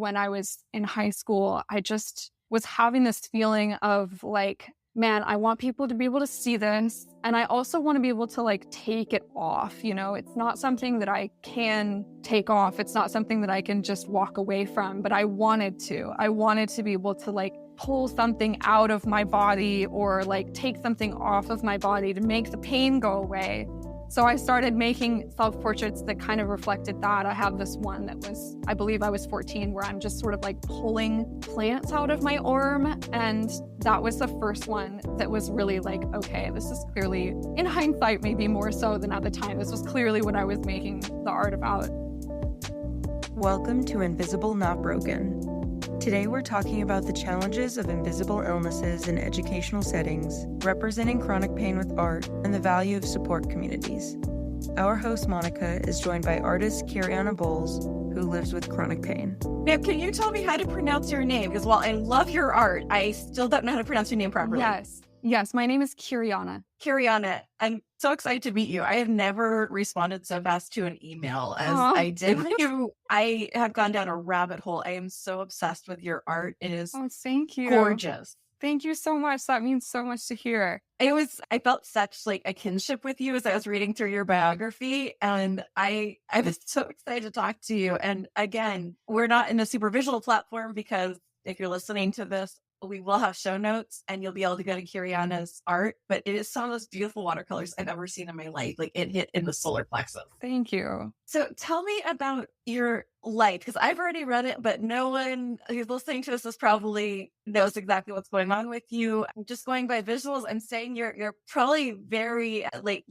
when I was in high school, I just was having this feeling of like, man, I want people to be able to see this. And I also want to be able to like take it off. You know, it's not something that I can take off. It's not something that I can just walk away from, but I wanted to. I wanted to be able to like pull something out of my body or like take something off of my body to make the pain go away. So I started making self-portraits that kind of reflected that. I have this one that was, I believe I was 14, where I'm just sort of like pulling plants out of my arm. And that was the first one that was really like, okay, this is clearly, in hindsight, maybe more so than at the time, this was clearly what I was making the art about. Welcome to Invisible Not Broken. Today we're talking about the challenges of invisible illnesses in educational settings, representing chronic pain with art, and the value of support communities. Our host, Monica, is joined by artist Kyrianna Bolles, who lives with chronic pain. Now, can you tell me how to pronounce your name? Because while I love your art, I still don't know how to pronounce your name properly. Yes, my name is Kyrianna. Kyrianna, I'm so excited to meet you. I have never responded so fast to an email as I did with you. I have gone down a rabbit hole. I am so obsessed with your art. It is thank you. Gorgeous. Thank you so much. That means so much to hear. I felt such like a kinship with you as I was reading through your biography. And I was so excited to talk to you. And again, we're not in a super visual platform because if you're listening to this, we will have show notes and you'll be able to go to Kyrianna's art, but it is some of those beautiful watercolors I've ever seen in my life. Like it hit in the solar plexus. Thank you. So tell me about your life, because I've already read it, but no one who's listening to this probably knows exactly what's going on with you. Just going by visuals, I'm saying you're probably very like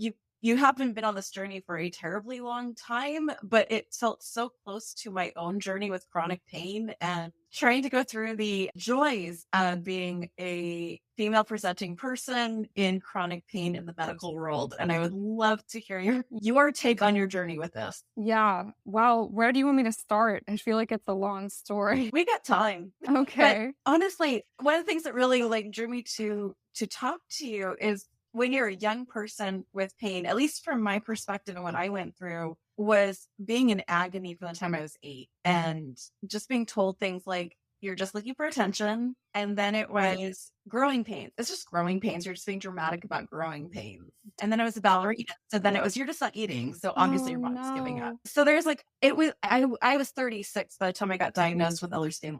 you haven't been on this journey for a terribly long time, but it felt so close to my own journey with chronic pain and trying to go through the joys of being a female presenting person in chronic pain in the medical world. And I would love to hear your take on your journey with this. Yeah. Well, where do you want me to start? I feel like it's a long story. We got time. Okay. But honestly, one of the things that really like drew me to talk to you is when you're a young person with pain, at least from my perspective and what I went through, was being in agony from the time I was 8 and just being told things like, you're just looking for attention. And then it was growing pains. It's just growing pains. You're just being dramatic about growing pains. And then it was a ballerina. So then it was, you're just not eating. So obviously your body's giving up. So there's like, I was 36 by the time I got diagnosed with Ehlers-Danlos.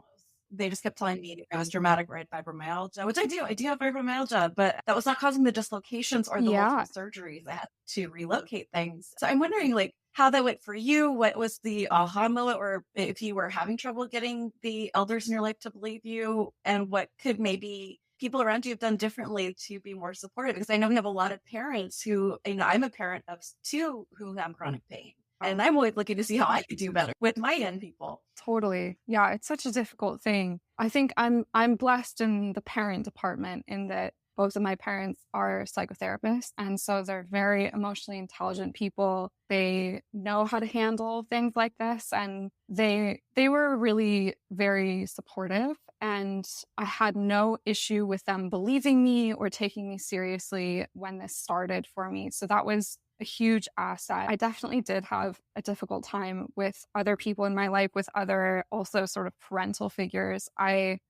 They just kept telling me I was dramatic or I had fibromyalgia, which I do. I do have fibromyalgia, but that was not causing the dislocations or the multiple surgeries. I had to relocate things. So I'm wondering like how that went for you. What was the aha moment, or if you were having trouble getting the elders in your life to believe you, and what could maybe people around you have done differently to be more supportive? Because I know we have a lot of parents who, I'm a parent of 2 who have chronic pain. And I'm always looking to see how I could do better with my young people. Totally. Yeah, it's such a difficult thing. I think I'm blessed in the parent department in that both of my parents are psychotherapists. And so they're very emotionally intelligent people. They know how to handle things like this. And they were really very supportive. And I had no issue with them believing me or taking me seriously when this started for me. So that was a huge asset. I definitely did have a difficult time with other people in my life, with other also sort of parental figures.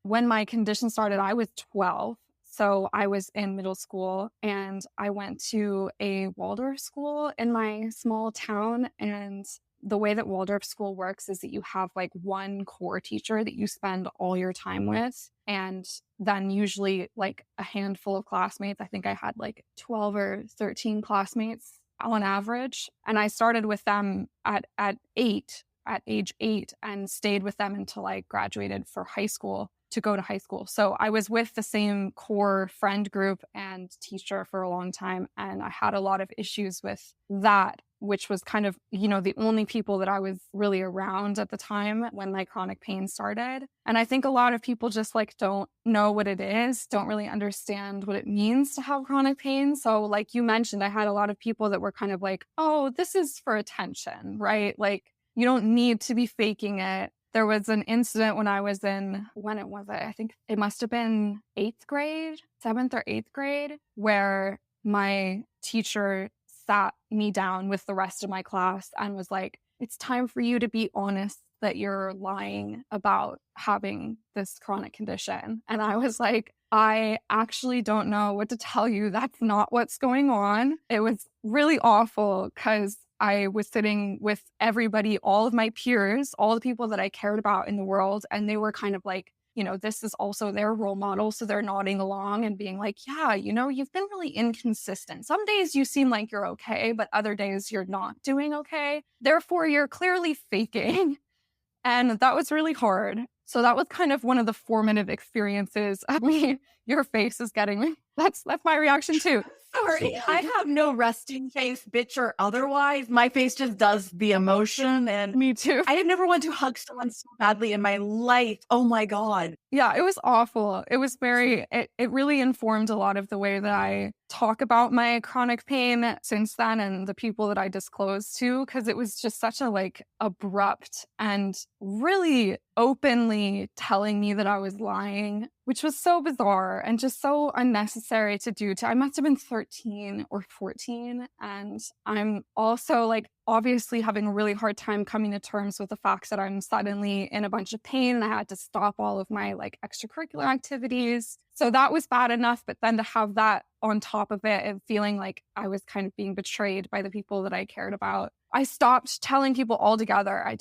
When my condition started, I was 12. So I was in middle school and I went to a Waldorf school in my small town. And the way that Waldorf school works is that you have like one core teacher that you spend all your time with. And then usually like a handful of classmates. I think I had like 12 or 13 classmates on average. And I started with them at age 8 and stayed with them until I graduated to go to high school. So I was with the same core friend group and teacher for a long time. And I had a lot of issues with that, which was kind of, the only people that I was really around at the time when my chronic pain started. And I think a lot of people just like don't know what it is, don't really understand what it means to have chronic pain. So like you mentioned, I had a lot of people that were kind of like, oh, this is for attention, right? Like you don't need to be faking it. There was an incident when I was I think it must have been 7th or 8th grade, where my teacher sat me down with the rest of my class and was like, it's time for you to be honest that you're lying about having this chronic condition. And I was like, I actually don't know what to tell you. That's not what's going on. It was really awful because I was sitting with everybody, all of my peers, all the people that I cared about in the world. And they were kind of like, this is also their role model. So they're nodding along and being like, yeah, you've been really inconsistent. Some days you seem like you're okay, but other days you're not doing okay. Therefore, you're clearly faking. And that was really hard. So that was kind of one of the formative experiences. I mean, your face is getting me. That's my reaction too. Sorry, I have no resting face, bitch or otherwise. My face just does the emotion. And me too. I have never wanted to hug someone so badly in my life. Oh my God. Yeah, it was awful. It was it really informed a lot of the way that I talk about my chronic pain since then and the people that I disclosed to, because it was just such a abrupt and really openly telling me that I was lying, which was so bizarre and just so unnecessary to do. I must have been 13 or 14. And I'm also obviously having a really hard time coming to terms with the fact that I'm suddenly in a bunch of pain and I had to stop all of my extracurricular activities. So that was bad enough. But then to have that on top of it and feeling like I was kind of being betrayed by the people that I cared about, I stopped telling people altogether. I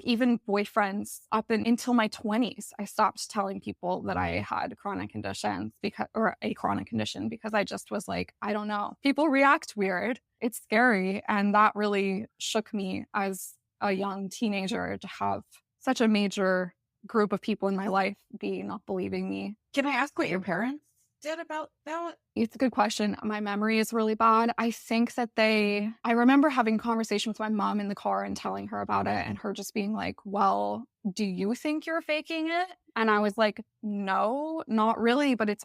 even boyfriends until my 20s, I stopped telling people that I had chronic conditions or a chronic condition because I just was like, I don't know. People react weird. It's scary. And that really shook me as a young teenager to have such a major group of people in my life be not believing me. Can I ask what your parents did about that? It's a good question. My memory is really bad. I think that I remember having a conversation with my mom in the car and telling her about it and her just being like, well, do you think you're faking it? And I was like, no, not really. But it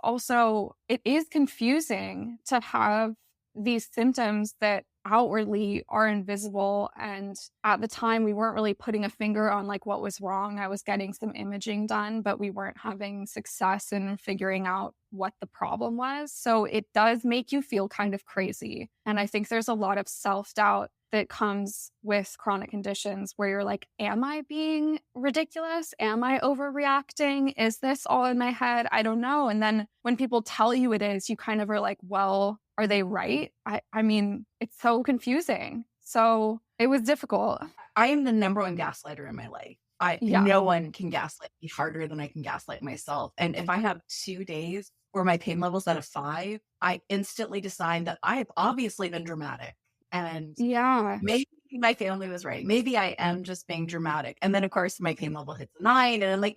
is confusing to have these symptoms that outwardly are invisible. And at the time, we weren't really putting a finger on what was wrong. I was getting some imaging done, but we weren't having success in figuring out what the problem was. So it does make you feel kind of crazy. And I think there's a lot of self-doubt that comes with chronic conditions where you're like, am I being ridiculous? Am I overreacting? Is this all in my head? I don't know. And then when people tell you it is, you kind of are like, well, are they right? I mean, it's so confusing. So it was difficult. I am the number one gaslighter in my life. No one can gaslight me harder than I can gaslight myself. And if I have 2 days where my pain level's at a 5, I instantly decide that I've obviously been dramatic. And maybe my family was right. Maybe I am just being dramatic. And then, of course, my pain level hits 9 and I'm like,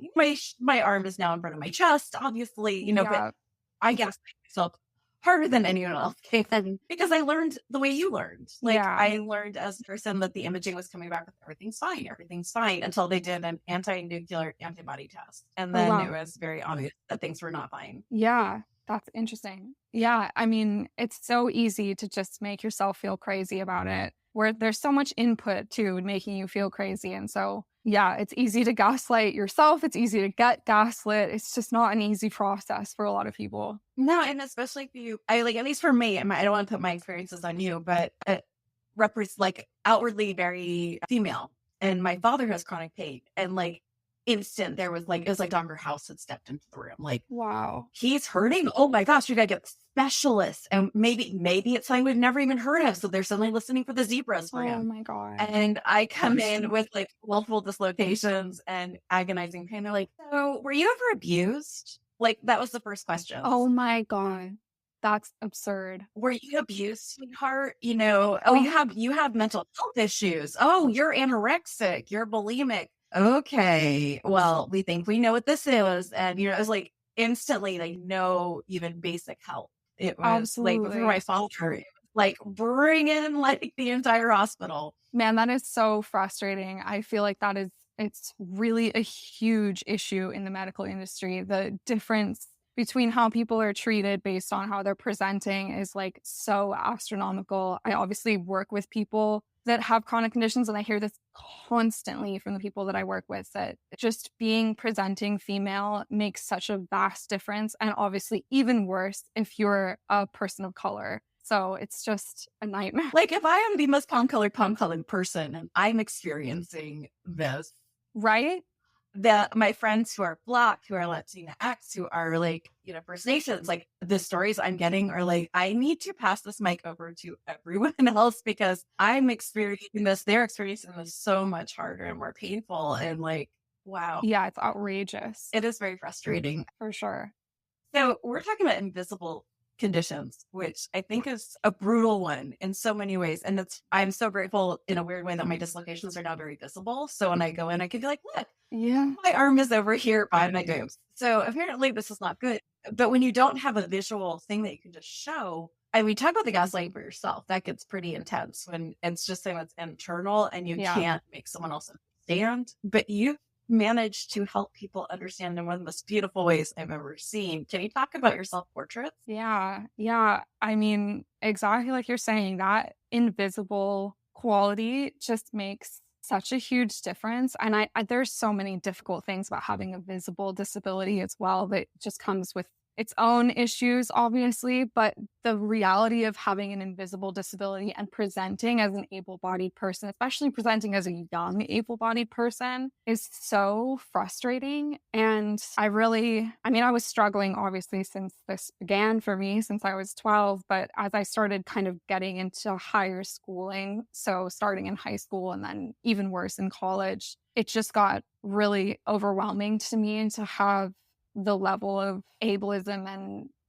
my arm is now in front of my chest, obviously, but I gaslight myself harder than anyone else can because I learned the way you learned. I learned as a person that the imaging was coming back with everything's fine until they did an anti-nuclear antibody test. And then it was very obvious that things were not fine. Yeah, that's interesting. Yeah, I mean, it's so easy to just make yourself feel crazy about it, where there's so much input to making you feel crazy. And so, yeah, it's easy to gaslight yourself. It's easy to get gaslit. It's just not an easy process for a lot of people. No, and especially for you, at least for me, I don't want to put my experiences on you, but it represents outwardly very female. And my father has chronic pain and instant, there was it was like Dr. House had stepped into the room. Wow, he's hurting. Oh my gosh, you gotta get specialists. And maybe it's something we've never even heard of. So they're suddenly listening for the zebras for him. Oh my God. And I come in with multiple dislocations and agonizing pain. They're like, so were you ever abused? That was the first question. Oh my God. That's absurd. Were you abused, sweetheart? You have mental health issues. Oh, you're anorexic. You're bulimic. Okay, well, we think we know what this is. And, it was instantly, no even basic help. It was absolutely before my father, bring in the entire hospital. Man, that is so frustrating. I feel like it's really a huge issue in the medical industry. The difference between how people are treated based on how they're presenting is so astronomical. I obviously work with people that have chronic conditions, and I hear this constantly from the people that I work with, that just being presenting female makes such a vast difference, and obviously even worse if you're a person of color. So it's just a nightmare. If I am the most palm-colored person and I'm experiencing this, Right? That my friends who are Black, who are Latinx, who are like, First Nations, like the stories I'm getting are like, I need to pass this mic over to everyone else because I'm experiencing this, they're experiencing this so much harder and more painful. And like, wow, Yeah, it's outrageous. it is very frustrating. For sure. So we're talking about invisible conditions, which I think is a brutal one in so many ways. And I'm so grateful in a weird way that my dislocations are now very visible. So when I go in, I can be like, look, Yeah. my arm is over here by my boobs. So apparently this is not good. But when you don't have a visual thing that you can just show, and we talk about the gaslighting for yourself, that gets pretty intense when it's just something that's internal and you Yeah. can't make someone else understand. But you managed to help people understand in one of the most beautiful ways I've ever seen. Can you talk about your self-portraits? Yeah. Yeah. I mean, exactly like you're saying, that invisible quality just makes such a huge difference. And there's so many difficult things about having a visible disability as well that just comes with its own issues, obviously. But the reality of having an invisible disability and presenting as an able-bodied person, especially presenting as a young able-bodied person, is so frustrating. And I was struggling obviously since this began for me, since I was 12. But as I started kind of getting into higher schooling, so starting in high school and then even worse in college, it just got really overwhelming to me to have the level of ableism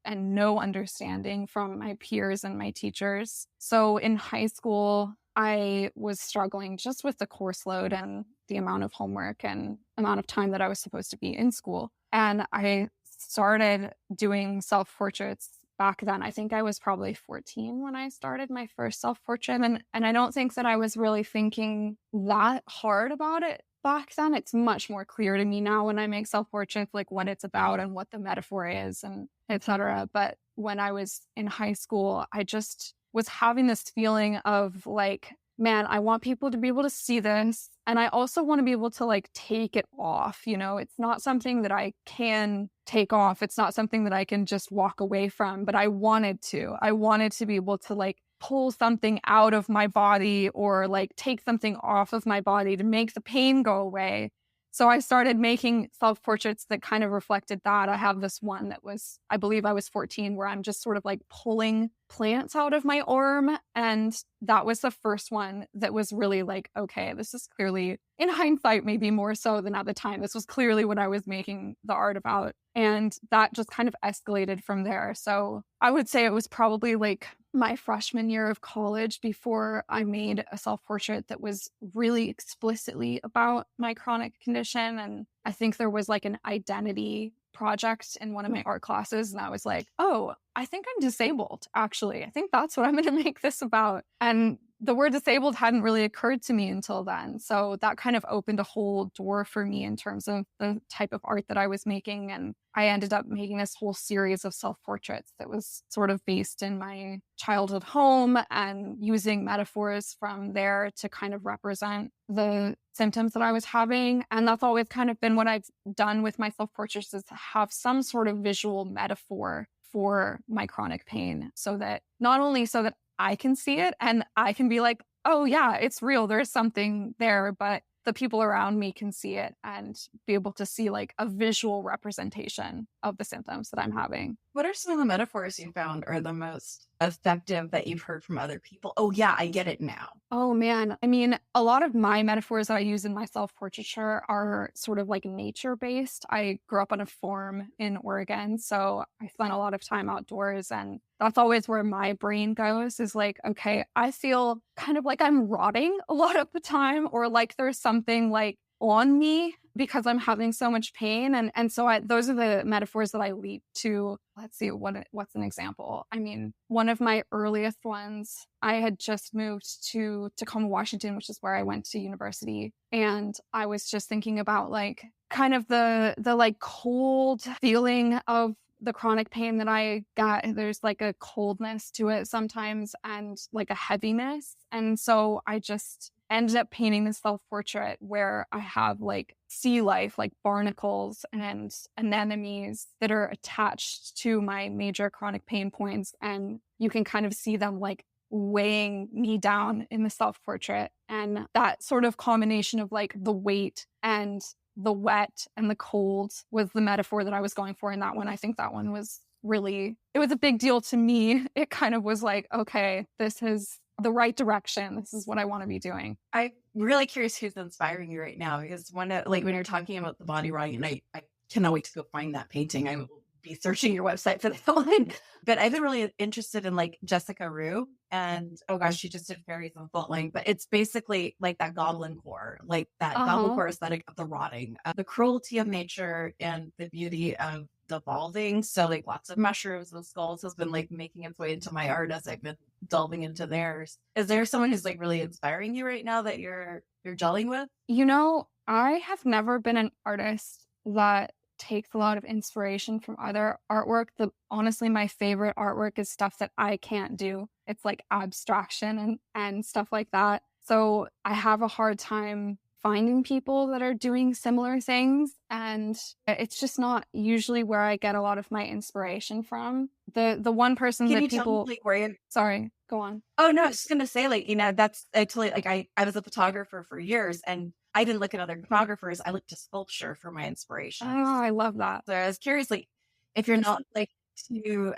and no understanding from my peers and my teachers. So in high school, I was struggling just with the course load and the amount of homework and amount of time that I was supposed to be in school. And I started doing self-portraits back then. I think I was probably 14 when I started my first self-portrait. And I don't think that I was really thinking that hard about it back then. It's much more clear to me now when I make self-portraits, like what it's about and what the metaphor is and etc. But when I was in high school, I just was having this feeling of like, man, I want people to be able to see this. And I also want to be able to like take it off. It's not something that I can take off. It's not something that I can just walk away from, but I wanted to be able to like pull something out of my body or like take something off of my body to make the pain go away. So I started making self-portraits that kind of reflected that. I have this one that was, I believe I was 14, where I'm just sort of like pulling plants out of my arm. And that was the first one that was really like, okay, this is clearly, in hindsight, maybe more so than at the time, this was clearly what I was making the art about. And that just kind of escalated from there. So I would say it was probably like my freshman year of college before I made a self-portrait that was really explicitly about my chronic condition. And I think there was like an identity project in one of my art classes. And I was like, oh, I think I'm disabled, actually. I think that's what I'm going to make this about. And the word disabled hadn't really occurred to me until then. So that kind of opened a whole door for me in terms of the type of art that I was making. And I ended up making this whole series of self-portraits that was sort of based in my childhood home and using metaphors from there to kind of represent the symptoms that I was having. And that's always kind of been what I've done with my self-portraits, is to have some sort of visual metaphor for my chronic pain, so that not only so that I can see it and I can be like, oh yeah, it's real, there's something there, but the people around me can see it and be able to see like a visual representation of the symptoms that I'm having. What are some of the metaphors you found are the most effective that you've heard from other people? Oh yeah, I get it now. Oh man. I mean, a lot of my metaphors that I use in my self-portraiture are sort of like nature-based. I grew up on a farm in Oregon, so I spent a lot of time outdoors, and that's always where my brain goes, is like, okay, I feel kind of like I'm rotting a lot of the time, or like there's something like on me because I'm having so much pain. And so those are the metaphors that I leap to. Let's see, what's an example? I mean, one of my earliest ones, I had just moved to Tacoma, Washington, which is where I went to university. And I was just thinking about like kind of the like cold feeling of the chronic pain that I got. There's like a coldness to it sometimes and like a heaviness. And so I just ended up painting this self-portrait where I have like sea life, like barnacles and anemones that are attached to my major chronic pain points. And you can kind of see them like weighing me down in the self-portrait. And that sort of combination of like the weight and the wet and the cold was the metaphor that I was going for in that one. I think that one was really, it was a big deal to me. It kind of was like, okay, this is the right direction. This is what I want to be doing. I'm really curious who's inspiring you right now, because when you're talking about the body writing, and I cannot wait to go find that painting. I will be searching your website for that one. But I've been really interested in like Jessica Rue, and oh gosh, she just did fairies and faultline. But it's basically like that goblin core, like that goblin core aesthetic of the rotting, the cruelty of nature and the beauty of devolving. So like lots of mushrooms and skulls has been like making its way into my art as I've been delving into theirs. Is there someone who's like really inspiring you right now that you're gelling with? You know, I have never been an artist that takes a lot of inspiration from other artwork. Honestly, my favorite artwork is stuff that I can't do. It's like abstraction and stuff like that. So I have a hard time finding people that are doing similar things, and it's just not usually where I get a lot of my inspiration from. The one person Can that you people tell me, like, where you... Sorry, go on. Oh no, I was just gonna say, like, that's actually like I was a photographer for years, and I didn't look at other photographers. I looked to sculpture for my inspiration. Oh, I love that. So I was curious, like, if you're not like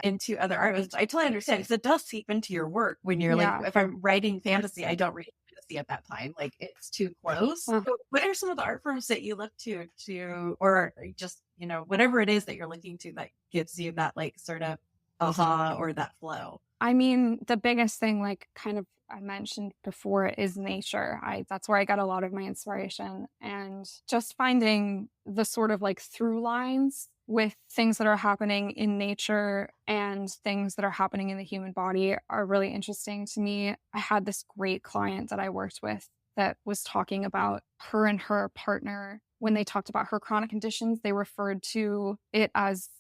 into other artists, I totally understand, because it does seep into your work when you're like, if I'm writing fantasy, I don't read fantasy at that time. Like, it's too close. So what are some of the art forms that you look to, or just, whatever it is that you're looking to that gives you that like sort of aha or that flow? I mean, the biggest thing, like kind of I mentioned before, is nature. That's where I got a lot of my inspiration, and just finding the sort of like through lines with things that are happening in nature and things that are happening in the human body are really interesting to me. I had this great client that I worked with that was talking about her and her partner. When they talked about her chronic conditions, they referred to it as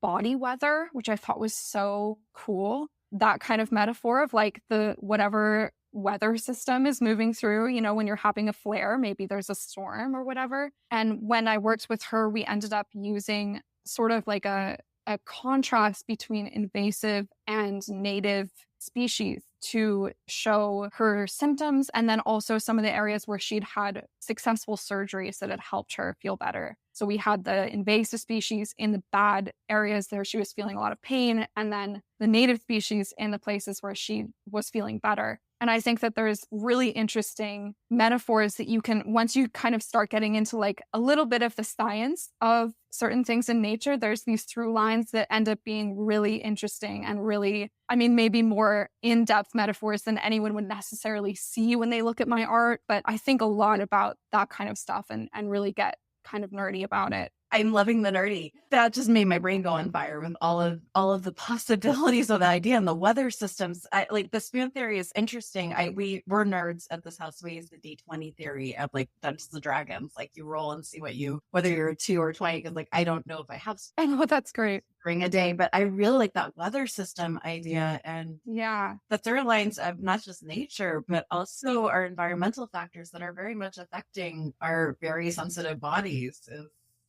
body weather, which I thought was so cool. That kind of metaphor of like the whatever weather system is moving through, when you're having a flare, maybe there's a storm or whatever. And when I worked with her, we ended up using sort of like a contrast between invasive and native species to show her symptoms, and then also some of the areas where she'd had successful surgeries that had helped her feel better. So we had the invasive species in the bad areas there she was feeling a lot of pain, and then the native species in the places where she was feeling better. And I think that there's really interesting metaphors that you can, once you kind of start getting into like a little bit of the science of certain things in nature, there's these through lines that end up being really interesting and really, maybe more in-depth metaphors than anyone would necessarily see when they look at my art. But I think a lot about that kind of stuff and really get kind of nerdy about it. I'm loving the nerdy. That just made my brain go on fire with all of the possibilities of the idea and the weather systems. Like the spoon theory is interesting. We're nerds at this house. We use the D20 theory of like Dungeons and Dragons. Like you roll and see whether you're a 2 or 20. Because like I don't know if I have. I know, that's great. During a day, but I really like that weather system idea, and the through lines of not just nature, but also our environmental factors that are very much affecting our very sensitive bodies.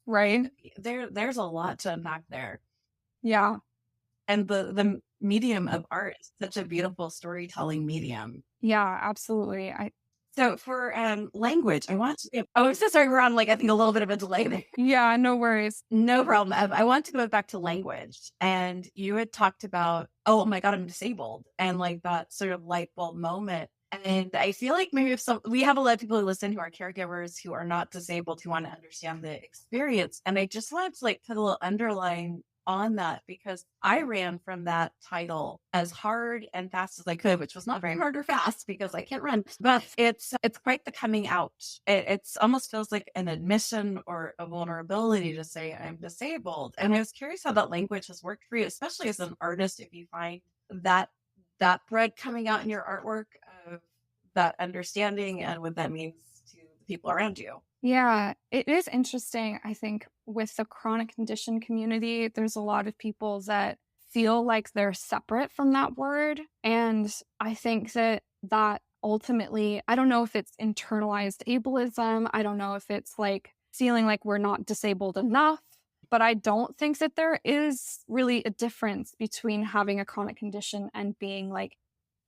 Right. There's a lot to unpack there. Yeah. And the medium of art is such a beautiful storytelling medium. Yeah, absolutely. So for language, I'm so sorry, we're on I think a little bit of a delay there. Yeah, no worries. No problem. I want to go back to language. And you had talked about, oh my God, I'm disabled. And that sort of light bulb moment. And I feel like maybe we have a lot of people who listen who are caregivers who are not disabled, who want to understand the experience. And I just wanted to put a little underline on that, because I ran from that title as hard and fast as I could, which was not very hard or fast because I can't run, but it's quite the coming out. It's almost feels like an admission or a vulnerability to say I'm disabled. And I was curious how that language has worked for you, especially as an artist, if you find that thread coming out in your artwork of that understanding and what that means to the people around you. Yeah, it is interesting. I think with the chronic condition community, there's a lot of people that feel like they're separate from that word. And I think that ultimately, I don't know if it's internalized ableism. I don't know if it's feeling like we're not disabled enough. But I don't think that there is really a difference between having a chronic condition and being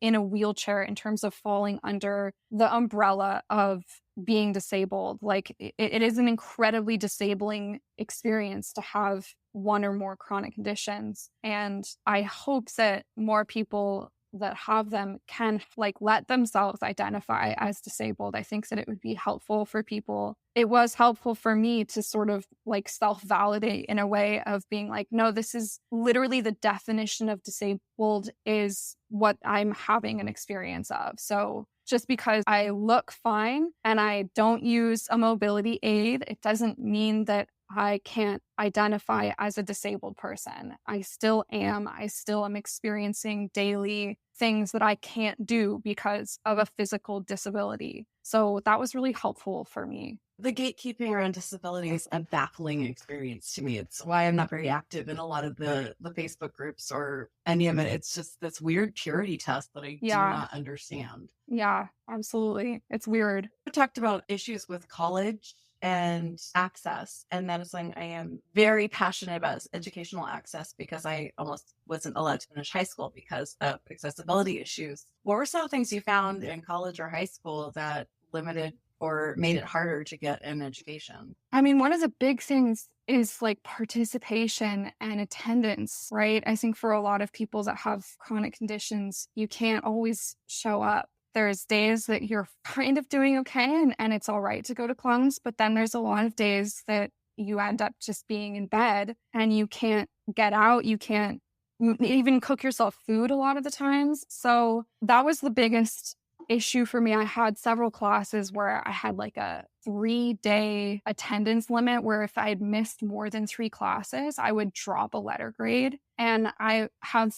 in a wheelchair in terms of falling under the umbrella of being disabled. Like it is an incredibly disabling experience to have one or more chronic conditions. And I hope that more people that have them can like let themselves identify as disabled. I think that it would be helpful for people. It was helpful for me to sort of like self-validate in a way of being like, no, this is literally the definition of disabled is what I'm having an experience of. So just because I look fine and I don't use a mobility aid, it doesn't mean that I can't identify as a disabled person. I still am. I still am experiencing daily things that I can't do because of a physical disability. So that was really helpful for me. The gatekeeping around disability is a baffling experience to me. It's why I'm not very active in a lot of the Facebook groups or any of it. It's just this weird purity test that I do not understand. Yeah, absolutely. It's weird. We talked about issues with college and access, and that is something I am very passionate about, is educational access, because I almost wasn't allowed to finish high school because of accessibility issues. What were some things you found in college or high school that limited or made it harder to get an education? I mean, one of the big things is like participation and attendance, right? I think for a lot of people that have chronic conditions, you can't always show up. There's days that you're kind of doing okay and it's all right to go to class, but then there's a lot of days that you end up just being in bed and you can't get out. You can't even cook yourself food a lot of the times. So that was the biggest issue for me. I had several classes where I had like a 3-day attendance limit where if I had missed more than 3 classes, I would drop a letter grade. And I have,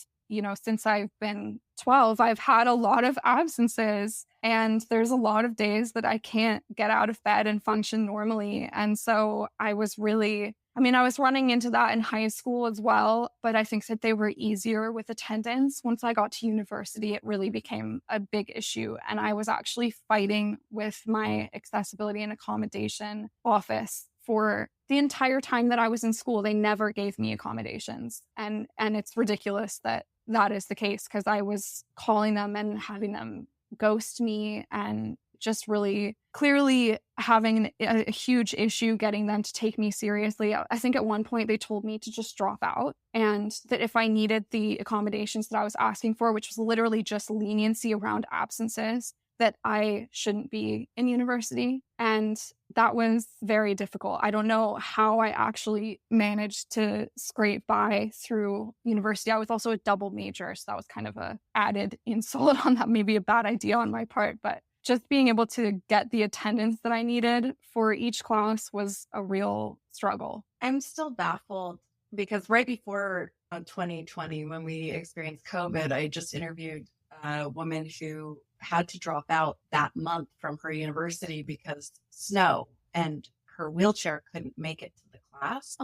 since I've been 12, I've had a lot of absences and there's a lot of days that I can't get out of bed and function normally. And so I was running into that in high school as well, but I think that they were easier with attendance. Once I got to university, it really became a big issue. And I was actually fighting with my accessibility and accommodation office for the entire time that I was in school. They never gave me accommodations. And it's ridiculous that that is the case, because I was calling them and having them ghost me and just really clearly having a huge issue getting them to take me seriously. I think at one point they told me to just drop out, and that if I needed the accommodations that I was asking for, which was literally just leniency around absences, that I shouldn't be in university. And that was very difficult. I don't know how I actually managed to scrape by through university. I was also a double major, so that was kind of a added insult on that, maybe a bad idea on my part. But just being able to get the attendance that I needed for each class was a real struggle. I'm still baffled because right before 2020, when we experienced COVID, I just interviewed a woman who had to drop out that month from her university because snow, and her wheelchair couldn't make it to the class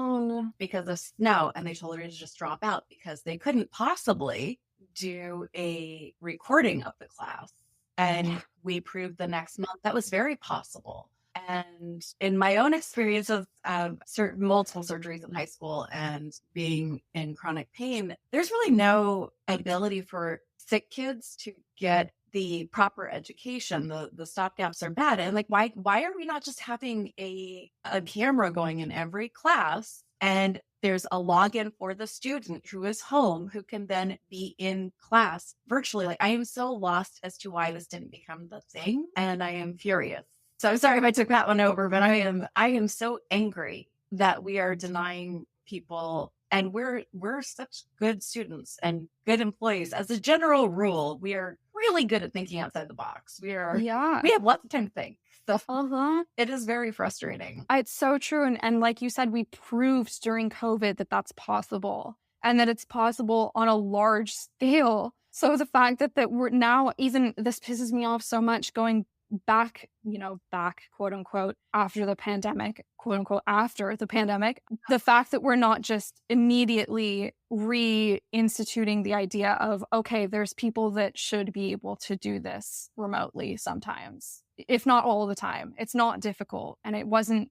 because of snow. And they told her to just drop out because they couldn't possibly do a recording of the class. And we proved the next month that was very possible. And in my own experience of multiple surgeries in high school and being in chronic pain, there's really no ability for sick kids to get the proper education. The stopgaps are bad. And like, why are we not just having a camera going in every class, and there's a login for the student who is home who can then be in class virtually? Like, I am so lost as to why this didn't become the thing, and I am furious. So I'm sorry if I took that one over, but I am so angry that we are denying people. And we're such good students and good employees. As a general rule, we are really good at thinking outside the box. We have lots of time to think. So it is very frustrating. It's so true. And like you said, we proved during COVID that that's possible, and that it's possible on a large scale. So the fact that we're now, even this pisses me off so much, going back, quote unquote, after the pandemic, quote unquote, after the pandemic, the fact that we're not just immediately reinstituting the idea of, okay, there's people that should be able to do this remotely sometimes, if not all the time. It's not difficult. And it wasn't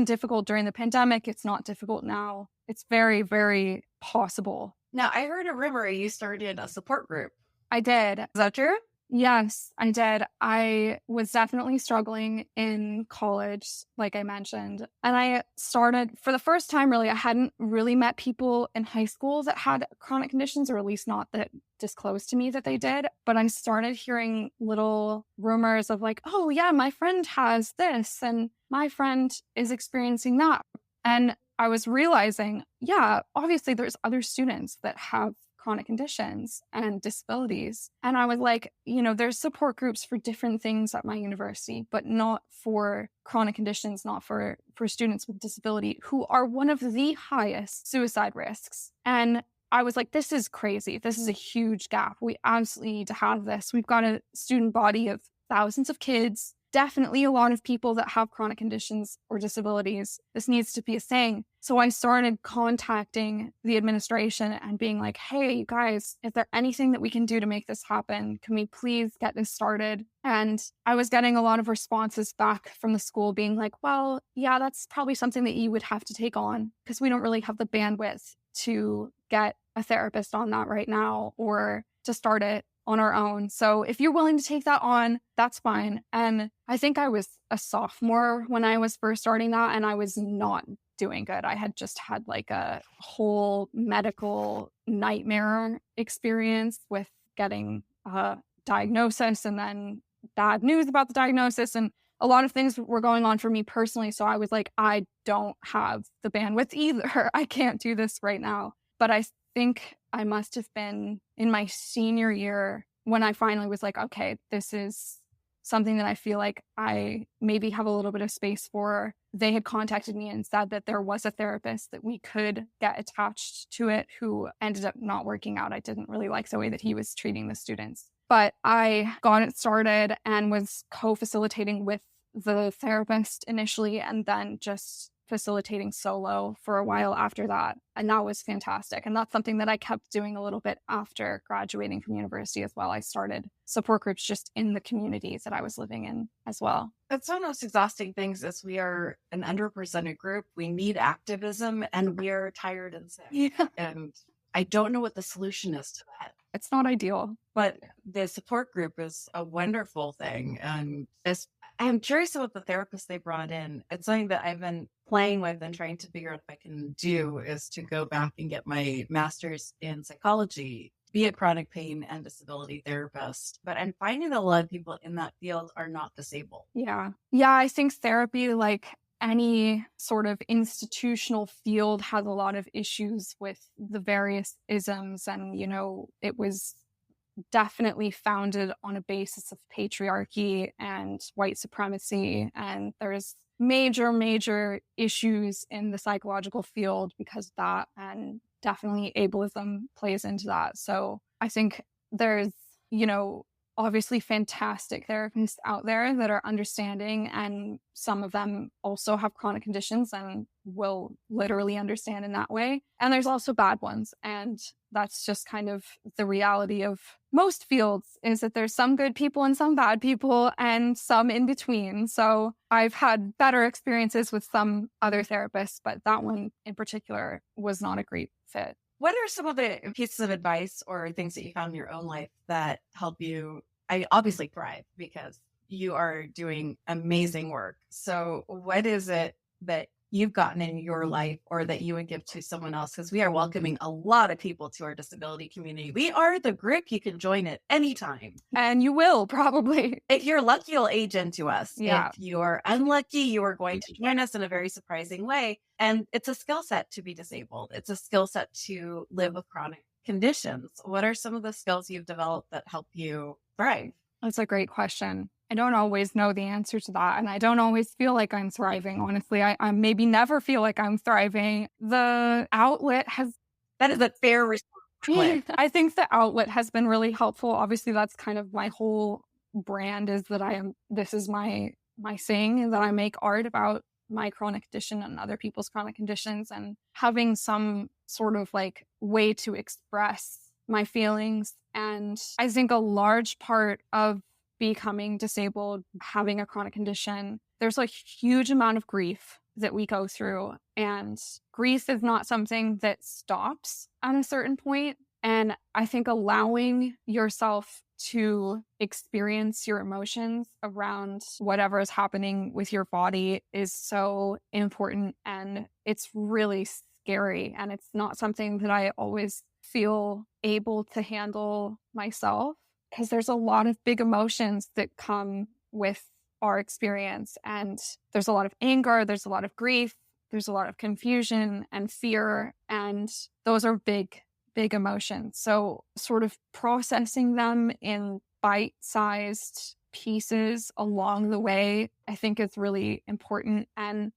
difficult during the pandemic. It's not difficult now. It's very, very possible. Now, I heard a rumor you started a support group. I did. Is that true? Yes, I did. I was definitely struggling in college, like I mentioned. And I started, for the first time, really, I hadn't really met people in high school that had chronic conditions, or at least not that disclosed to me that they did. But I started hearing little rumors of like, oh, yeah, my friend has this and my friend is experiencing that. And I was realizing, yeah, obviously there's other students that have chronic conditions and disabilities. And I was like, there's support groups for different things at my university, but not for chronic conditions, not for students with disability who are one of the highest suicide risks. And I was like, this is crazy. This is a huge gap. We absolutely need to have this. We've got a student body of thousands of kids, definitely a lot of people that have chronic conditions or disabilities. This needs to be a thing. So I started contacting the administration and being like, hey, you guys, is there anything that we can do to make this happen? Can we please get this started? And I was getting a lot of responses back from the school being like, well, yeah, that's probably something that you would have to take on because we don't really have the bandwidth to get a therapist on that right now or to start it on our own. So if you're willing to take that on, that's fine. And I think I was a sophomore when I was first starting that, and I was not doing good. I had just had like a whole medical nightmare experience with getting a diagnosis and then bad news about the diagnosis. And a lot of things were going on for me personally. So I was like, I don't have the bandwidth either. I can't do this right now. But I think I must have been in my senior year when I finally was like, okay, this is something that I feel like I maybe have a little bit of space for. They had contacted me and said that there was a therapist that we could get attached to it who ended up not working out. I didn't really like the way that he was treating the students. But I got it started and was co-facilitating with the therapist initially and then just facilitating solo for a while after that. And that was fantastic. And that's something that I kept doing a little bit after graduating from university as well. I started support groups just in the communities that I was living in as well. That's one of the most exhausting things is we are an underrepresented group. We need activism and we are tired and sick. Yeah. And I don't know what the solution is to that. It's not ideal. But the support group is a wonderful thing. And I'm curious about the therapist they brought in. It's something that I've been playing with and trying to figure out if I can do is to go back and get my master's in psychology, be a chronic pain and disability therapist. But I'm finding that a lot of people in that field are not disabled. Yeah. Yeah, I think therapy, like any sort of institutional field, has a lot of issues with the various isms. And, it was definitely founded on a basis of patriarchy and white supremacy. And there's major issues in the psychological field because of that. And definitely ableism plays into that. So I think there's, obviously fantastic therapists out there that are understanding, and some of them also have chronic conditions and will literally understand in that way. And there's also bad ones. And that's just kind of the reality of most fields, is that there's some good people and some bad people and some in between. So I've had better experiences with some other therapists, but that one in particular was not a great fit. What are some of the pieces of advice or things that you found in your own life that help you? I obviously thrive because you are doing amazing work. So what is it that you've gotten in your life or that you would give to someone else? Because we are welcoming a lot of people to our disability community. We are the group you can join at any time. And you will probably. If you're lucky, you'll age into us. Yeah. If you are unlucky, you are going to join us in a very surprising way. And it's a skill set to be disabled. It's a skill set to live with chronic conditions. What are some of the skills you've developed that help you thrive? That's a great question. I don't always know the answer to that. And I don't always feel like I'm thriving. Honestly, I maybe never feel like I'm thriving. The outlet has... That is a fair response. I think the outlet has been really helpful. Obviously, that's kind of my whole brand, is that this is my thing, that I make art about my chronic condition and other people's chronic conditions, and having some sort of like way to express my feelings. And I think a large part of becoming disabled, having a chronic condition, there's a huge amount of grief that we go through. And grief is not something that stops at a certain point. And I think allowing yourself to experience your emotions around whatever is happening with your body is so important. And it's really scary. And it's not something that I always feel able to handle myself, because there's a lot of big emotions that come with our experience. And there's a lot of anger, there's a lot of grief, there's a lot of confusion and fear. And those are big emotions. So sort of processing them in bite-sized pieces along the way, I think is really important. And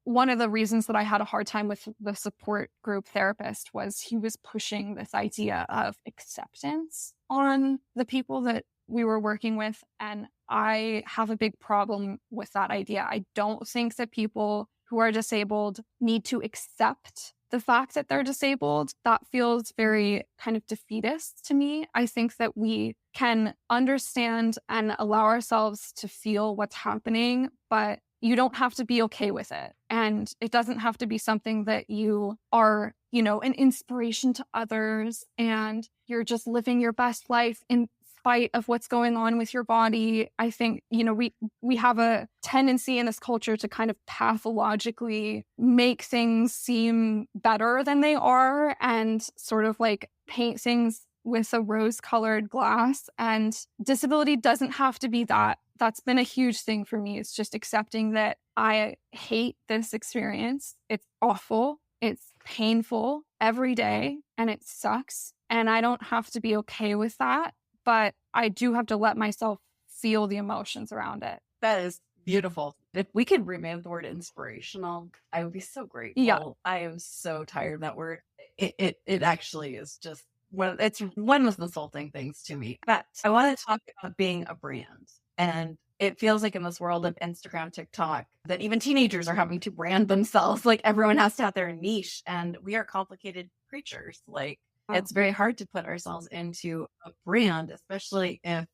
one of the reasons that I had a hard time with the support group therapist was he was pushing this idea of acceptance on the people that we were working with. And I have a big problem with that idea. I don't think that people who are disabled need to accept the fact that they're disabled. That feels very kind of defeatist to me. I think that we can understand and allow ourselves to feel what's happening, but you don't have to be okay with it. And it doesn't have to be something that you are, an inspiration to others and you're just living your best life in spite of what's going on with your body. I think, we have a tendency in this culture to kind of pathologically make things seem better than they are and sort of like paint things with a rose-colored glass. And disability doesn't have to be that. That's been a huge thing for me. It's just accepting that I hate this experience. It's awful. It's painful every day and it sucks. And I don't have to be okay with that. But I do have to let myself feel the emotions around it. That is beautiful. If we could remove the word inspirational, I would be so grateful. Yeah. I am so tired of that word. It actually is just it's one of the insulting things to me. But I want to talk about being a brand. And it feels like in this world of Instagram, TikTok, that even teenagers are having to brand themselves. Like everyone has to have their niche. And we are complicated creatures. Like it's very hard to put ourselves into a brand, especially if,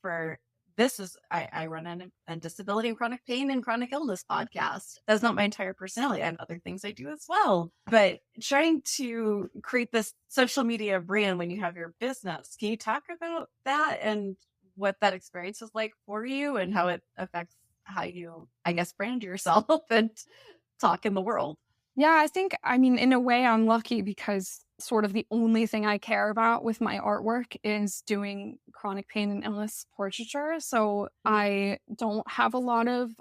for this is, I run a disability and chronic pain and chronic illness podcast. That's not my entire personality. I have other things I do as well. But trying to create this social media brand when you have your business, can you talk about that and what that experience is like for you and how it affects how you, brand yourself and talk in the world? Yeah, I think, in a way I'm lucky because sort of the only thing I care about with my artwork is doing chronic pain and illness portraiture. So I don't have a lot of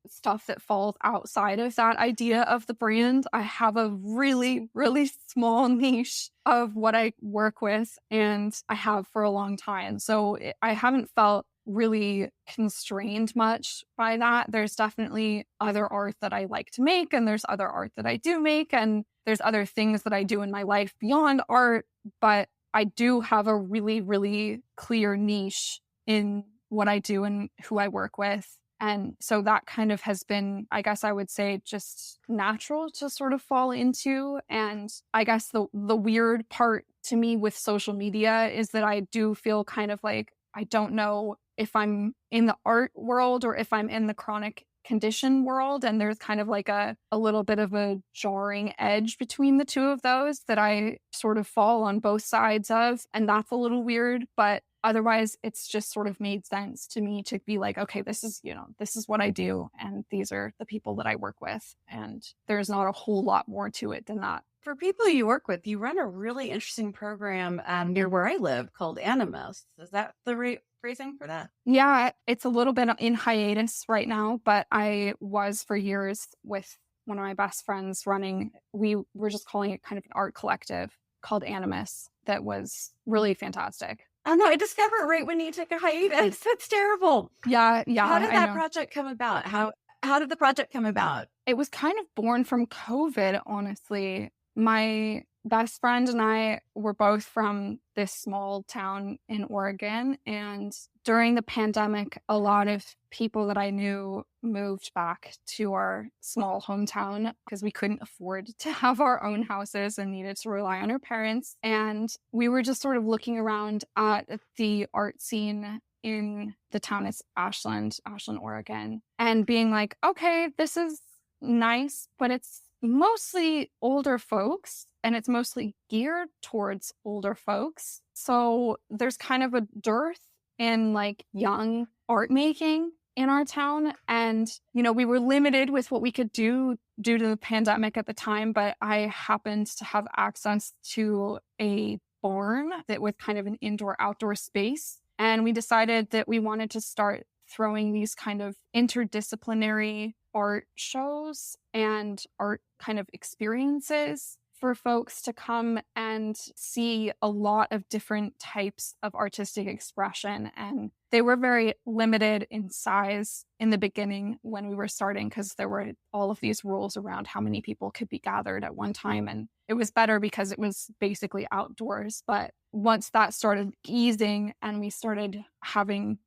stuff that falls outside of that idea of the brand. I have a really, really small niche of what I work with and I have for a long time. So I haven't felt really constrained much by that. There's definitely other art that I like to make and there's other art that I do make and there's other things that I do in my life beyond art, but I do have a really, really clear niche in what I do and who I work with. And so that kind of has been, I guess I would say, just natural to sort of fall into. And I guess the weird part to me with social media is that I do feel kind of like, I don't know if I'm in the art world or if I'm in the chronic condition world. And there's kind of like a little bit of a jarring edge between the two of those that I sort of fall on both sides of. And that's a little weird, but otherwise it's just sort of made sense to me to be like, okay, this is what I do. And these are the people that I work with. And there's not a whole lot more to it than that. For people you work with, you run a really interesting program near where I live called Animus. Is that the right phrasing for that? Yeah, it's a little bit in hiatus right now, but I was for years with one of my best friends running. We were just calling it kind of an art collective called Animus that was really fantastic. Oh no, I discovered it right when you took a hiatus. That's terrible. Yeah. How did that project come about? How did the project come about? It was kind of born from COVID, honestly. My best friend and I were both from this small town in Oregon. And during the pandemic, a lot of people that I knew moved back to our small hometown because we couldn't afford to have our own houses and needed to rely on our parents. And we were just sort of looking around at the art scene in the town. It's Ashland, Oregon, and being like, okay, this is nice, but it's mostly older folks, and it's mostly geared towards older folks. So there's kind of a dearth in like young art making in our town. And, we were limited with what we could do due to the pandemic at the time, but I happened to have access to a barn that was kind of an indoor outdoor space. And we decided that we wanted to start throwing these kind of interdisciplinary art shows and art kind of experiences for folks to come and see a lot of different types of artistic expression. And they were very limited in size in the beginning when we were starting, because there were all of these rules around how many people could be gathered at one time. And it was better because it was basically outdoors. But once that started easing and we started having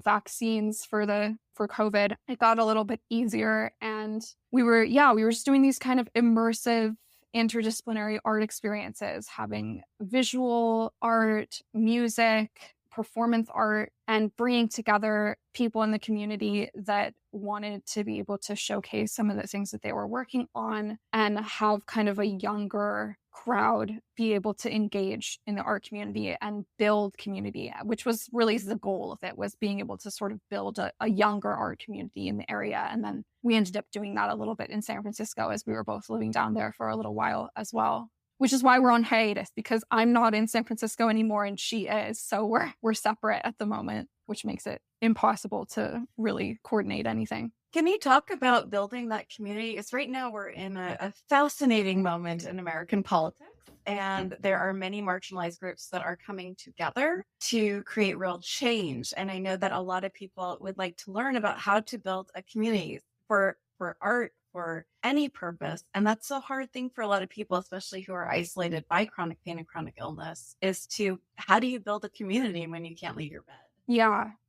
vaccines for COVID, it got a little bit easier. And we were just doing these kind of immersive interdisciplinary art experiences, having visual art, music, performance art, and bringing together people in the community that wanted to be able to showcase some of the things that they were working on and have kind of a younger crowd be able to engage in the art community and build community, which was really the goal of it, was being able to sort of build a younger art community in the area. And then we ended up doing that a little bit in San Francisco, as we were both living down there for a little while as well, which is why we're on hiatus, because I'm not in San Francisco anymore and she is. So we're separate at the moment, which makes it impossible to really coordinate anything. Can you talk about building that community? Because right now we're in a fascinating moment in American politics, and there are many marginalized groups that are coming together to create real change. And I know that a lot of people would like to learn about how to build a community for art, for any purpose. And that's a hard thing for a lot of people, especially who are isolated by chronic pain and chronic illness, is to, how do you build a community when you can't leave your bed?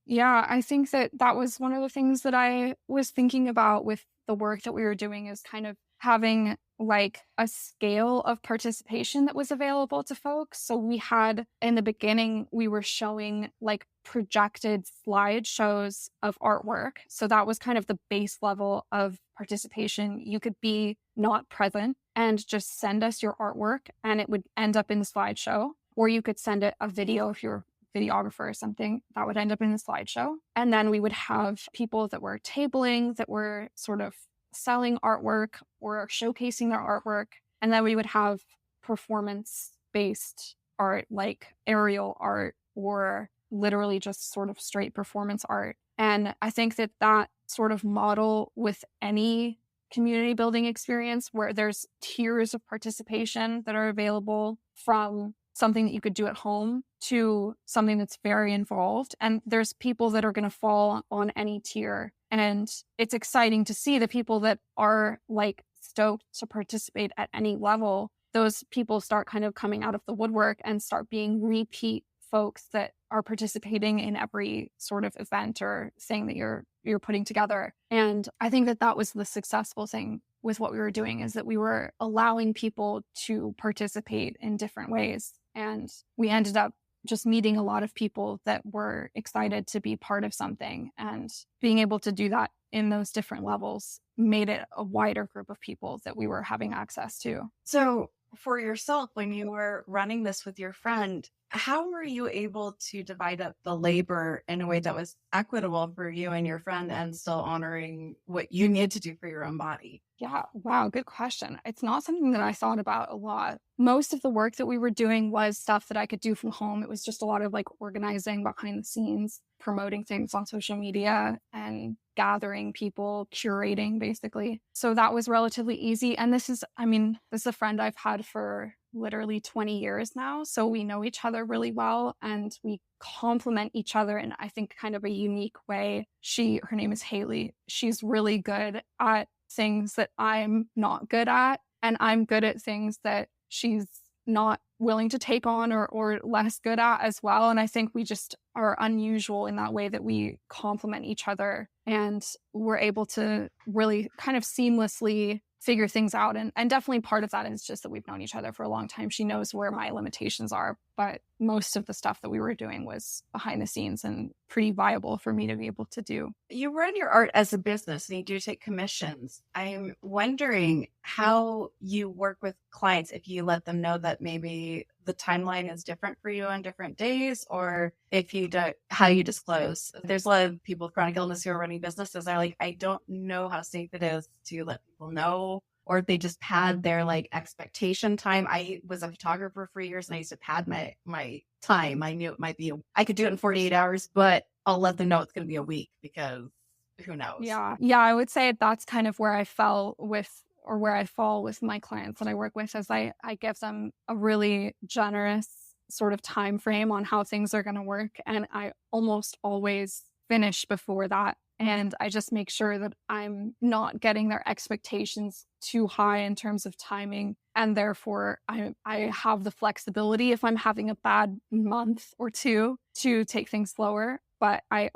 Yeah, I think that was one of the things that I was thinking about with the work that we were doing, is kind of having like a scale of participation that was available to folks. So we had, in the beginning, we were showing like projected slideshows of artwork. So that was kind of the base level of participation. You could be not present and just send us your artwork and it would end up in the slideshow, or you could send it a video if you're videographer or something, that would end up in the slideshow. And then we would have people that were tabling, that were sort of selling artwork or showcasing their artwork. And then we would have performance-based art, like aerial art, or literally just sort of straight performance art. And I think that sort of model with any community building experience, where there's tiers of participation that are available, from something that you could do at home to something that's very involved. And there's people that are going to fall on any tier. And it's exciting to see the people that are like stoked to participate at any level. Those people start kind of coming out of the woodwork and start being repeat folks that are participating in every sort of event or thing that you're putting together. And I think that was the successful thing with what we were doing, is that we were allowing people to participate in different ways. And we ended up just meeting a lot of people that were excited to be part of something, and being able to do that in those different levels made it a wider group of people that we were having access to. So for yourself, when you were running this with your friend, how were you able to divide up the labor in a way that was equitable for you and your friend, and still honoring what you need to do for your own body? Yeah, wow, good question. It's not something that I thought about a lot. Most of the work that we were doing was stuff that I could do from home. It was just a lot of like organizing behind the scenes, promoting things on social media, and gathering people, curating basically. So that was relatively easy. And this is a friend I've had for literally 20 years now. So we know each other really well and we complement each other in, I think, kind of a unique way. Her name is Haley. She's really good at things that I'm not good at, and I'm good at things that she's not willing to take on or less good at as well. And I think we just are unusual in that way, that we complement each other, and we're able to really kind of seamlessly figure things out. And definitely part of that is just that we've known each other for a long time. She knows where my limitations are, but most of the stuff that we were doing was behind the scenes and pretty viable for me to be able to do. You run your art as a business and you do take commissions. I'm wondering how you work with clients, if you let them know that maybe the timeline is different for you on different days, or if you don't, how you disclose. There's a lot of people with chronic illness who are running businesses. They're like, I don't know how safe it is to let people know, or if they just pad their like expectation time. I was a photographer for years and I used to pad my time. I knew it might be, I could do it in 48 hours, but I'll let them know it's going to be a week because who knows? Yeah. Yeah. I would say that's kind of where I fell with, or where I fall with my clients that I work with, is I give them a really generous sort of time frame on how things are going to work. And I almost always finish before that. And I just make sure that I'm not getting their expectations too high in terms of timing. And therefore, I have the flexibility if I'm having a bad month or two to take things slower. But I'm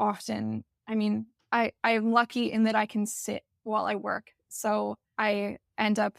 lucky in that I can sit while I work. So I end up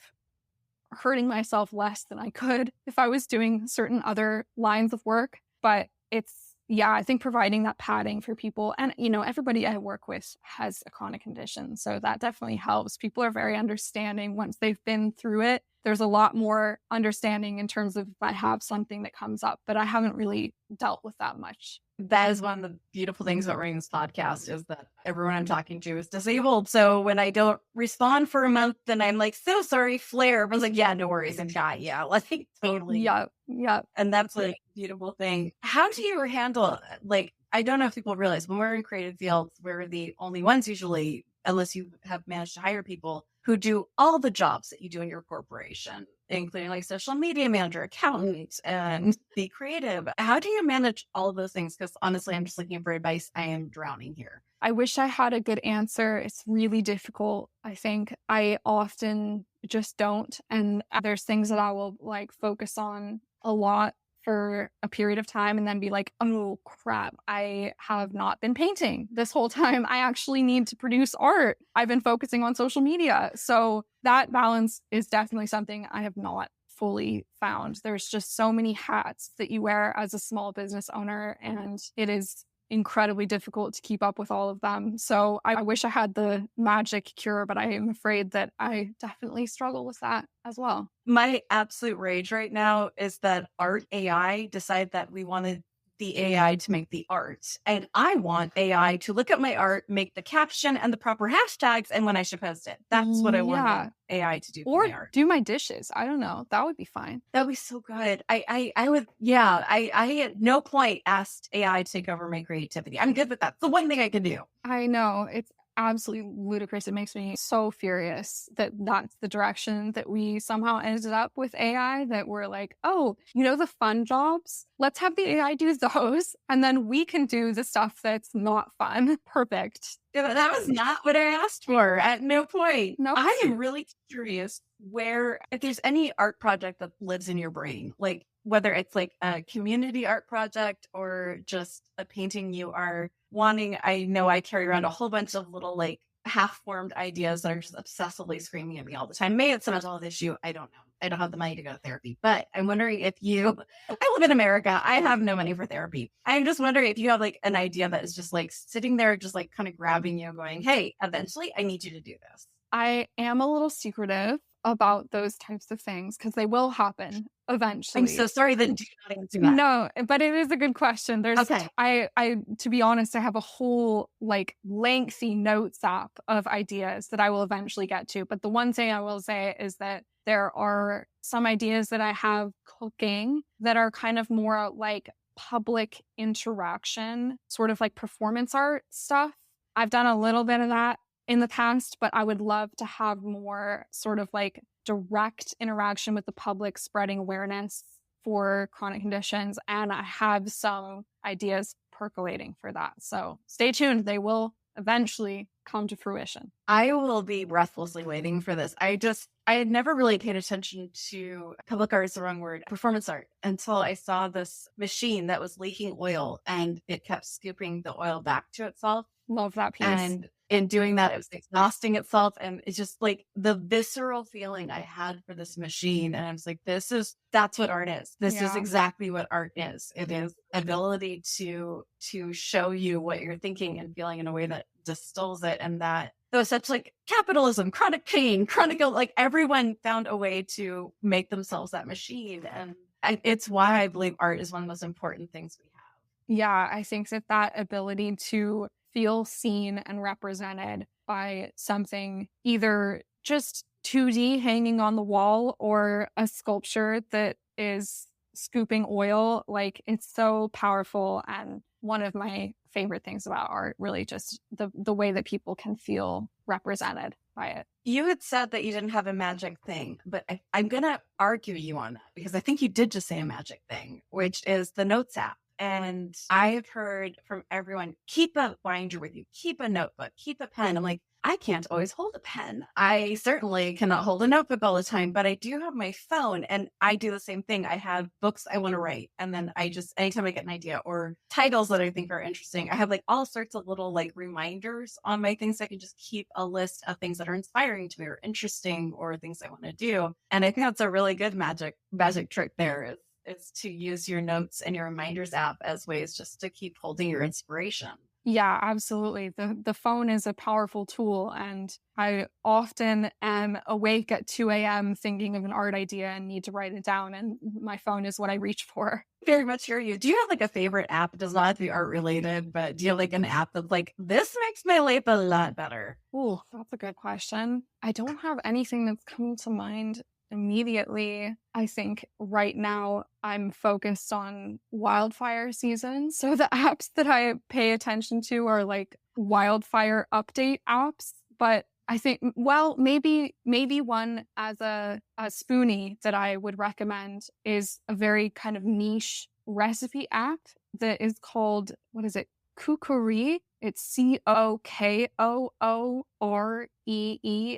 hurting myself less than I could if I was doing certain other lines of work. But I think providing that padding for people, and, everybody I work with has a chronic condition. So that definitely helps. People are very understanding once they've been through it. There's a lot more understanding in terms of if I have something that comes up, but I haven't really dealt with that much. That is one of the beautiful things about running this podcast, is that everyone I'm talking to is disabled. So when I don't respond for a month, then I'm like, so sorry, flare. Everyone's like, yeah, no worries. And like totally. Yeah. And that's like a beautiful thing. How do you handle, like, I don't know if people realize when we're in creative fields, we're the only ones usually, unless you have managed to hire people who do all the jobs that you do in your corporation, including like social media manager, accountant, and be creative. How do you manage all of those things? Because honestly, I'm just looking for advice. I am drowning here. I wish I had a good answer. It's really difficult. I think I often just don't. And there's things that I will like focus on a lot for a period of time and then be like, oh crap, I have not been painting this whole time. I actually need to produce art. I've been focusing on social media. So that balance is definitely something I have not fully found. There's just so many hats that you wear as a small business owner, and it is incredibly difficult to keep up with all of them. So I wish I had the magic cure, but I am afraid that I definitely struggle with that as well. My absolute rage right now is that art AI decided that we wanted the AI to make the art. And I want AI to look at my art, make the caption and the proper hashtags, and when I should post it. That's what I want AI to do for or my art. Do my dishes. I don't know. That would be fine. That would be so good. I at no point asked AI to take over my creativity. I'm good with that. It's the one thing I can do. I know. It's absolutely ludicrous. It makes me so furious that that's the direction that we somehow ended up with AI, that we're like, oh, the fun jobs, let's have the AI do those. And then we can do the stuff that's not fun. Perfect. Yeah, that was not what I asked for at no point. No. I am really curious if there's any art project that lives in your brain, like whether it's like a community art project or just a painting you are wanting. I know I carry around a whole bunch of little like half-formed ideas that are just obsessively screaming at me all the time. Maybe it's a mental health issue. I don't know. I don't have the money to go to therapy, but I'm wondering I live in America. I have no money for therapy. I'm just wondering if you have like an idea that is just like sitting there, just like kind of grabbing you going, hey, eventually I need you to do this. I am a little secretive about those types of things because they will happen eventually. I'm so sorry that you not answer that. No, but it is a good question. Okay. I to be honest, I have a whole like lengthy notes app of ideas that I will eventually get to. But the one thing I will say is that there are some ideas that I have cooking that are kind of more like public interaction, sort of like performance art stuff. I've done a little bit of that in the past, but I would love to have more sort of like direct interaction with the public, spreading awareness for chronic conditions. And I have some ideas percolating for that. So stay tuned. They will eventually come to fruition. I will be breathlessly waiting for this. I had never really paid attention to public art is the wrong word, performance art, until I saw this machine that was leaking oil and it kept scooping the oil back to itself. Love that piece. And in doing that, it was exhausting itself. And it's just like the visceral feeling I had for this machine. And I was like, that's what art is. This is Yeah. exactly what art is. It is ability to show you what you're thinking and feeling in a way that distills it. And that there was such like capitalism, chronic pain, chronic, like everyone found a way to make themselves that machine. And it's why I believe art is one of the most important things we have. Yeah, I think that ability to feel seen and represented by something either just 2D hanging on the wall or a sculpture that is scooping oil, like it's so powerful. And one of my favorite things about art, really just the way that people can feel represented by it. You had said that you didn't have a magic thing, but I'm going to argue you on that because I think you did just say a magic thing, which is the Notes app. And I've heard from everyone, keep a binder with you, keep a notebook, keep a pen. I'm like, I can't always hold a pen. I certainly cannot hold a notebook all the time, but I do have my phone and I do the same thing. I have books I want to write. And then anytime I get an idea or titles that I think are interesting, I have like all sorts of little like reminders on my things. I can just keep a list of things that are inspiring to me or interesting or things I want to do. And I think that's a really good magic trick there is to use your notes and your reminders app as ways just to keep holding your inspiration. Yeah, absolutely. The phone is a powerful tool, and I often am awake at 2 a.m. thinking of an art idea and need to write it down, and my phone is what I reach for. Very much hear you. Do you have like a favorite app? It does not have to be art related, but do you have like an app that's like, this makes my life a lot better? Oh, that's a good question. I don't have anything that's come to mind immediately. I think right now I'm focused on wildfire season. So the apps that I pay attention to are like wildfire update apps. But I think, well, maybe one as a spoonie that I would recommend is a very kind of niche recipe app that is called, what is it? Kukuri. It's COOOREE.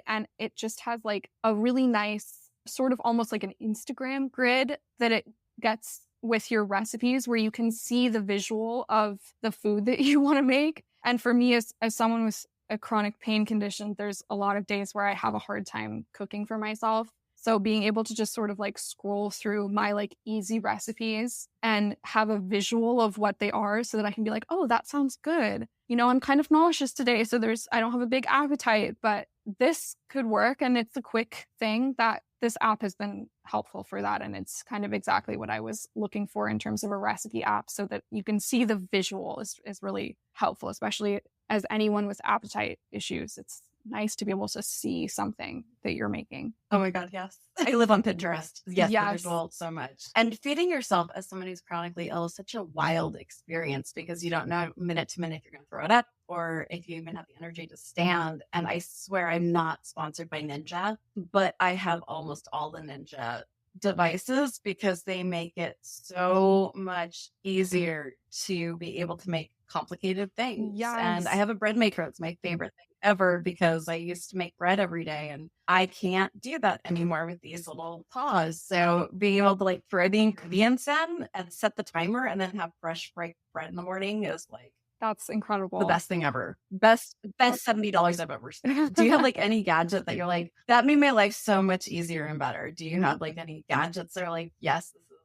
And it just has like a really nice sort of almost like an Instagram grid that it gets with your recipes where you can see the visual of the food that you want to make. And for me, as someone with a chronic pain condition, there's a lot of days where I have a hard time cooking for myself. So being able to just sort of like scroll through my like easy recipes and have a visual of what they are so that I can be like, oh, that sounds good. You know, I'm kind of nauseous today, so I don't have a big appetite, but this could work. And it's a quick thing that this app has been helpful for that. And it's kind of exactly what I was looking for in terms of a recipe app so that you can see the visual is really helpful, especially as anyone with appetite issues. It's nice to be able to see something that you're making. Oh my God, yes. I live on Pinterest. Yes, Yes. the visual so much. And feeding yourself as someone who's chronically ill is such a wild experience because you don't know minute to minute if you're going to throw it up or if you even have the energy to stand. And I swear I'm not sponsored by Ninja, but I have almost all the Ninja devices because they make it so much easier to be able to make complicated things. Yes. And I have a bread maker. It's my favorite thing ever because I used to make bread every day and I can't do that anymore with these little paws. So being able to like throw the ingredients in and set the timer and then have fresh bread in the morning is like That's incredible. the best thing ever. Best $70 I've ever spent. Do you have like any gadget that you're like, that made my life so much easier and better? Do you have like any gadgets that are like, yes, this is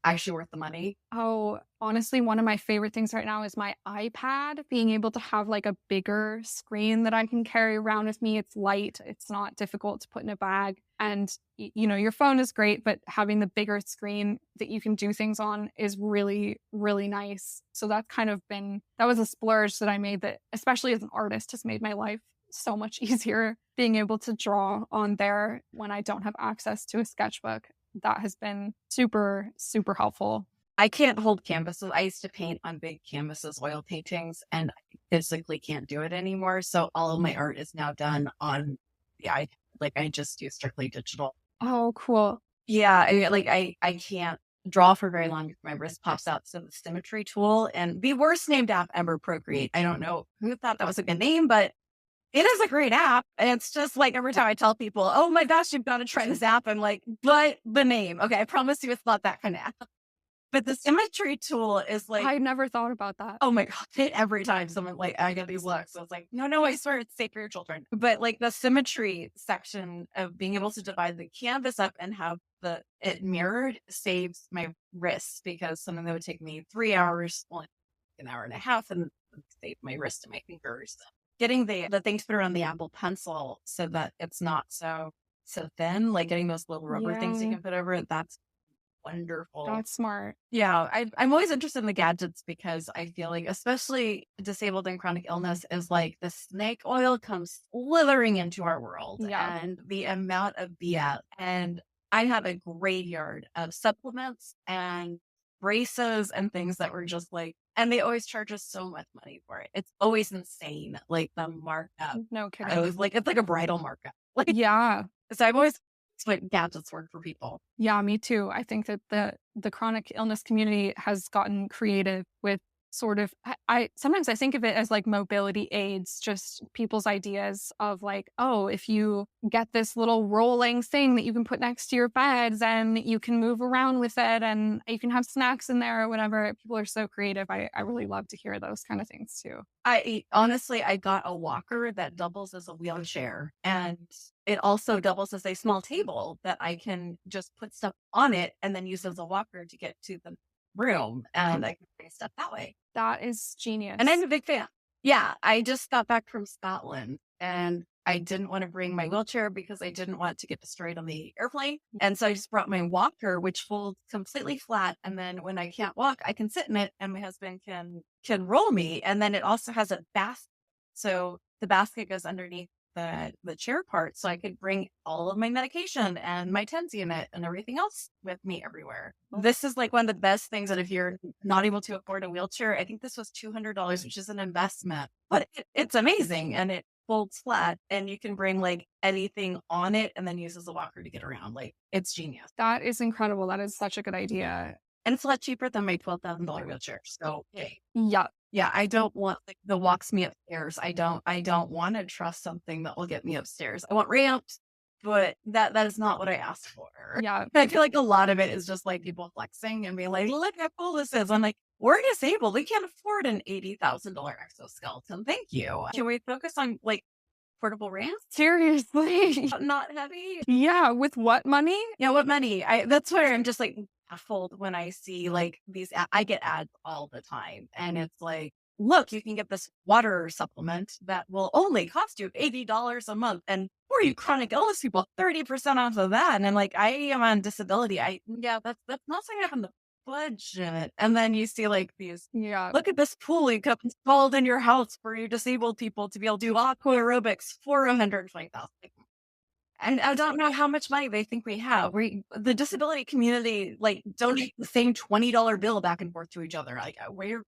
actually worth the money? Oh, honestly, one of my favorite things right now is my iPad, being able to have like a bigger screen that I can carry around with me. It's light. It's not difficult to put in a bag. And, you know, your phone is great, but having the bigger screen that you can do things on is really, really nice. So that was a splurge that I made that, especially as an artist, has made my life so much easier. Being able to draw on there when I don't have access to a sketchbook. That has been super, super helpful. I can't hold canvases. I used to paint on big canvases, oil paintings, and I physically can't do it anymore. So all of my art is now done on the iPad. Like I just do strictly digital. Oh, cool. Yeah, I can't draw for very long if my wrist pops out. So the symmetry tool and the worst named app ever, Procreate. I don't know who thought that was a good name, but it is a great app. And it's just like every time I tell people, oh my gosh, you've got to try this app. I'm like, but the name. Okay, I promise you it's not that kind of app. But the symmetry tool is like, I never thought about that. oh my God, every time someone like, I get these looks. I was like, no, I swear it's safe for your children. But like the symmetry section of being able to divide the canvas up and have it mirrored saves my wrists, because something that would take me 3 hours, well, an hour and a half, and save my wrist and my fingers. Getting the thing to put around the Apple Pencil so that it's not so thin, like getting those little rubber things you Yeah. can put over it. That's wonderful. That's smart. Yeah, I'm always interested in the gadgets, because I feel like, especially disabled and chronic illness, is like the snake oil comes slithering into our world, Yeah. and the amount of BS. And I have a graveyard of supplements and braces and things that were just like, and they always charge us so much money for it. It's always insane, like the markup. No I kidding. was like, it's like a bridal markup. Like, Yeah. so I've always what gadgets work for people. Yeah, me too. I think that the chronic illness community has gotten creative with sort of I sometimes I think of it as like mobility aids, just people's ideas of like, oh, if you get this little rolling thing that you can put next to your beds and you can move around with it and you can have snacks in there or whatever. People are so creative. I really love to hear those kind of things too. I got a walker that doubles as a wheelchair, and it also doubles as a small table that I can just put stuff on it and then use as a walker to get to the room, and I can bring stuff that way. That is genius. And I'm a big fan. Yeah, I just got back from Scotland, and I didn't want to bring my wheelchair because I didn't want to get destroyed on the airplane. And so I just brought my walker, which folds completely flat. And then when I can't walk, I can sit in it, and my husband can roll me. And then it also has a basket. So the basket goes underneath the chair part. So I could bring all of my medication and my Tenzi in it and everything else with me everywhere. This is like one of the best things that if you're not able to afford a wheelchair, I think this was $200, which is an investment, but it's amazing. And it folds flat, and you can bring like anything on it and then use as a walker to get around. Like, it's genius. That is incredible. That is such a good idea. And it's a lot cheaper than my $12,000 wheelchair. So, hey. Yeah. Yeah, I don't want like the walks me upstairs. I don't want to trust something that will get me upstairs. I want ramps, but that is not what I asked for. Yeah. I feel like a lot of it is just like people flexing and being like, look how cool this is. I'm like, we're disabled. We can't afford an $80,000 exoskeleton. Thank you. Can we focus on like portable ramps? Seriously. Not heavy? Yeah. With what money? Yeah, what money? That's where I'm just like baffled when I see like these. I get ads all the time, and it's like, look, you can get this water supplement that will only cost you $80 a month, and for you chronic illness people, 30% off of that. And I'm like, I am on disability. That's not something I have in the budget. And then you see like these. Yeah. Look at this pool you can installed in your house for you disabled people to be able to do aqua aerobics for $120,000. And I don't know how much money they think we have. The disability community, like, donate the same $20 bill back and forth to each other. Like,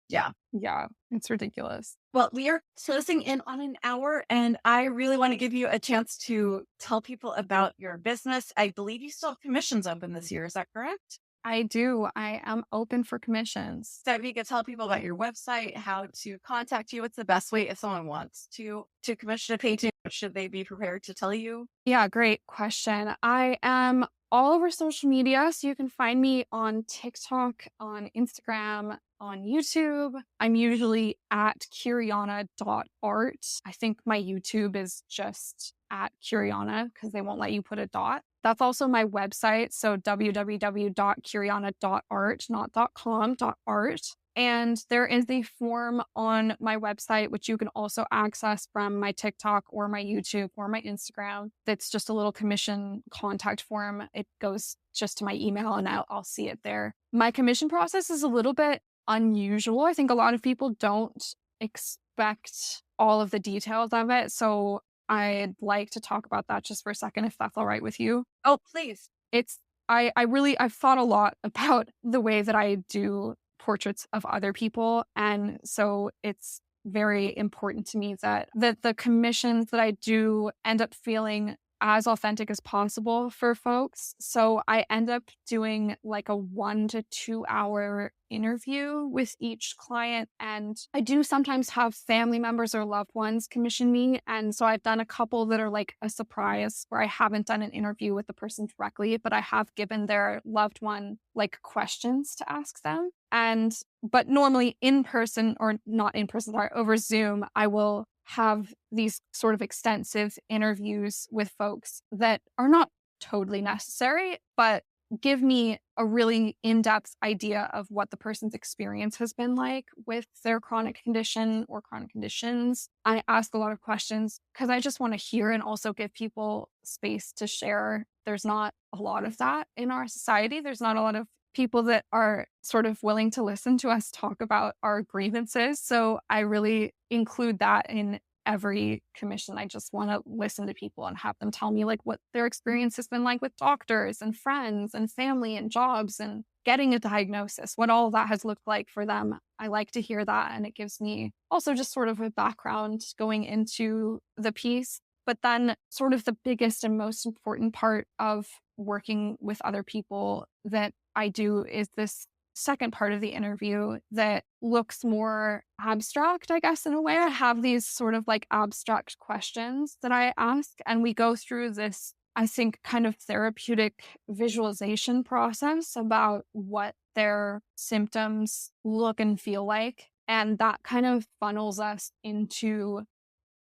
yeah. Yeah. It's ridiculous. Well, we are closing in on an hour, and I really want to give you a chance to tell people about your business. I believe you still have commissions open this year. Is that correct? I do. I am open for commissions. So if you could tell people about your website, how to contact you, what's the best way if someone wants to commission a painting? What should they be prepared to tell you? Yeah, great question. I am all over social media. So you can find me on TikTok, on Instagram, on YouTube. I'm usually at Kyrianna.art. I think my YouTube is just at Kyrianna because they won't let you put a dot. That's also my website. So www.kyrianna.art, not .com, .art. And there is a form on my website, which you can also access from my TikTok or my YouTube or my Instagram. That's just a little commission contact form. It goes just to my email and I'll see it there. My commission process is a little bit unusual. I think a lot of people don't expect all of the details of it. So I'd like to talk about that just for a second, if that's all right with you. Oh, please. I've thought a lot about the way that I do portraits of other people. And so it's very important to me that the commissions that I do end up feeling as authentic as possible for folks. So I end up doing like a 1 to 2 hour interview with each client. And I do sometimes have family members or loved ones commission me. And so I've done a couple that are like a surprise where I haven't done an interview with the person directly, but I have given their loved one like questions to ask them. But normally in person, or not in person, sorry, over Zoom, I will have these sort of extensive interviews with folks that are not totally necessary, but give me a really in-depth idea of what the person's experience has been like with their chronic condition or chronic conditions. I ask a lot of questions because I just want to hear and also give people space to share. There's not a lot of that in our society. There's not a lot of people that are sort of willing to listen to us talk about our grievances. So I really include that in every commission. I just want to listen to people and have them tell me like what their experience has been like with doctors and friends and family and jobs and getting a diagnosis, what all of that has looked like for them. I like to hear that. And it gives me also just sort of a background going into the piece. But then sort of the biggest and most important part of working with other people that I do is this second part of the interview that looks more abstract, I guess, in a way. I have these sort of like abstract questions that I ask, and we go through this, I think, kind of therapeutic visualization process about what their symptoms look and feel like. And that kind of funnels us into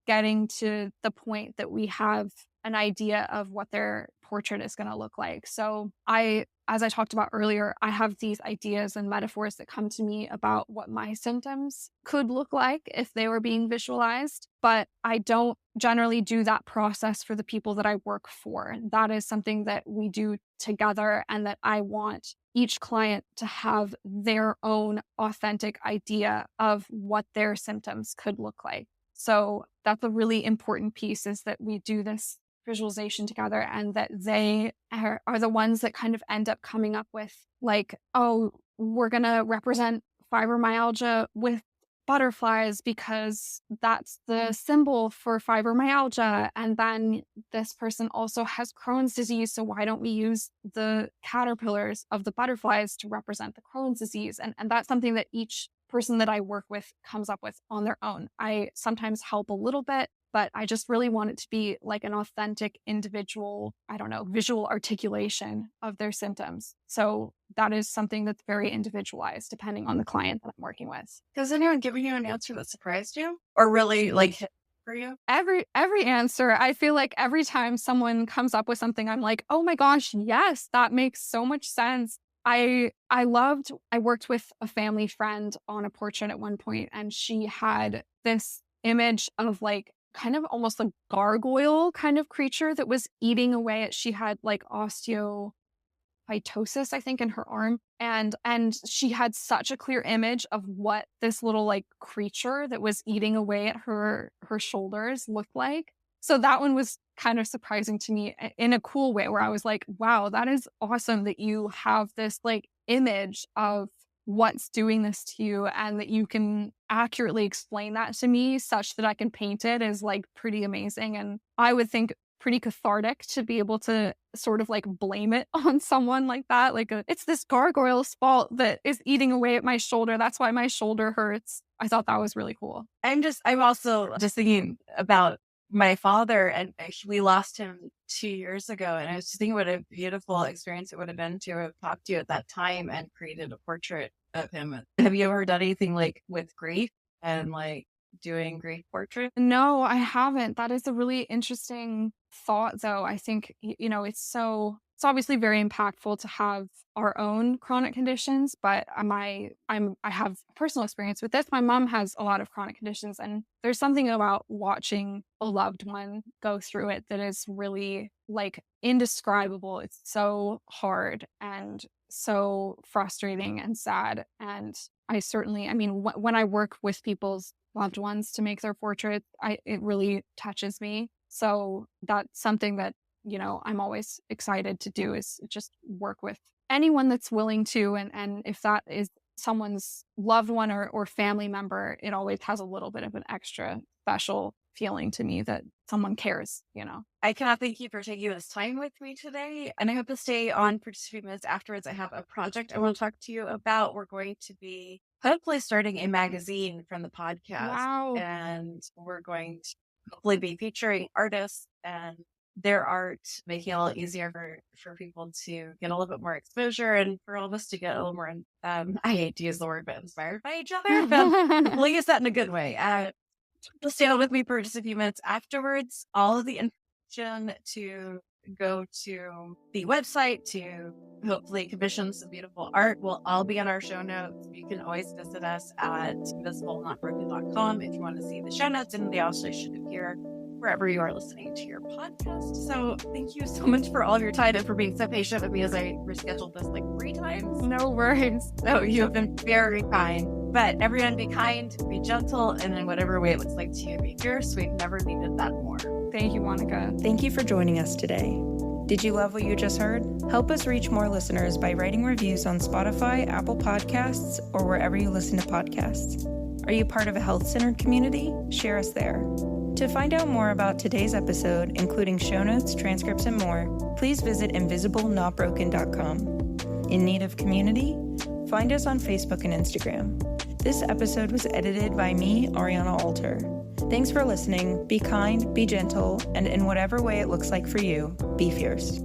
getting to the point that we have an idea of what their portrait is going to look like. So as I talked about earlier, I have these ideas and metaphors that come to me about what my symptoms could look like if they were being visualized, but I don't generally do that process for the people that I work for. That is something that we do together, and that I want each client to have their own authentic idea of what their symptoms could look like. So that's a really important piece, is that we do this visualization together, and that they are the ones that kind of end up coming up with like, oh, we're going to represent fibromyalgia with butterflies because that's the symbol for fibromyalgia. And then this person also has Crohn's disease. So why don't we use the caterpillars of the butterflies to represent the Crohn's disease? And that's something that each person that I work with comes up with on their own. I sometimes help a little bit, but I just really want it to be like an authentic individual, I don't know, visual articulation of their symptoms. So that is something that's very individualized depending on the client that I'm working with. Has anyone given you an answer that surprised you or really like hit for you? Every answer, I feel like every time someone comes up with something, I'm like, oh my gosh, yes, that makes so much sense. I worked with a family friend on a portrait at one point, and she had this image of like kind of almost a gargoyle kind of creature that was eating away at, she had like osteophytosis, I think, in her arm. And she had such a clear image of what this little like creature that was eating away at her shoulders looked like. So that one was kind of surprising to me in a cool way, where I was like, wow, that is awesome that you have this like image of what's doing this to you, and that you can accurately explain that to me such that I can paint it, is like pretty amazing. And I would think pretty cathartic to be able to sort of like blame it on someone like that. Like, it's this gargoyle's fault that is eating away at my shoulder. That's why my shoulder hurts. I thought that was really cool. I'm also just thinking about my father, and we lost him 2 years ago. And I was just thinking what a beautiful experience it would have been to have talked to you at that time and created a portrait of him. Have you ever done anything like with grief and like doing grief portrait? No, I haven't. That is a really interesting thought, though. I think, it's obviously very impactful to have our own chronic conditions, but I have personal experience with this. My mom has a lot of chronic conditions, and there's something about watching a loved one go through it that is really like indescribable. It's so hard and so frustrating and sad. And when I work with people's loved ones to make their portraits, it really touches me. So that's something that, I'm always excited to do, is just work with anyone that's willing to. And if that is someone's loved one or family member, it always has a little bit of an extra special feeling to me that someone cares, you know. I cannot thank you for taking this time with me today. And I hope to stay on for just a few minutes afterwards. I have a project I want to talk to you about. We're going to be hopefully starting a magazine from the podcast. Wow. And we're going to hopefully be featuring artists and their art, making it a little easier for people to get a little bit more exposure and for all of us to get a little more, I hate to use the word, but inspired by each other. But we'll use that in a good way. Just stay on with me for just a few minutes afterwards. All of the information to go to the website to hopefully commission some beautiful art will all be on our show notes. You can always visit us at invisiblenotbroken.com if you want to see the show notes, and they also should appear wherever you are listening to your podcast. So thank you so much for all of your time and for being so patient with me as I rescheduled this like 3 times. No worries. So you have been very kind. But everyone, be kind, be gentle, and in whatever way it looks like to you, be fierce. We've never needed that more. Thank you, Monica. Thank you for joining us today. Did you love what you just heard? Help us reach more listeners by writing reviews on Spotify, Apple Podcasts, or wherever you listen to podcasts. Are you part of a health-centered community? Share us there. To find out more about today's episode, including show notes, transcripts, and more, please visit invisiblenotbroken.com. In need of community? Find us on Facebook and Instagram. This episode was edited by me, Ariana Alter. Thanks for listening. Be kind, be gentle, and in whatever way it looks like for you, be fierce.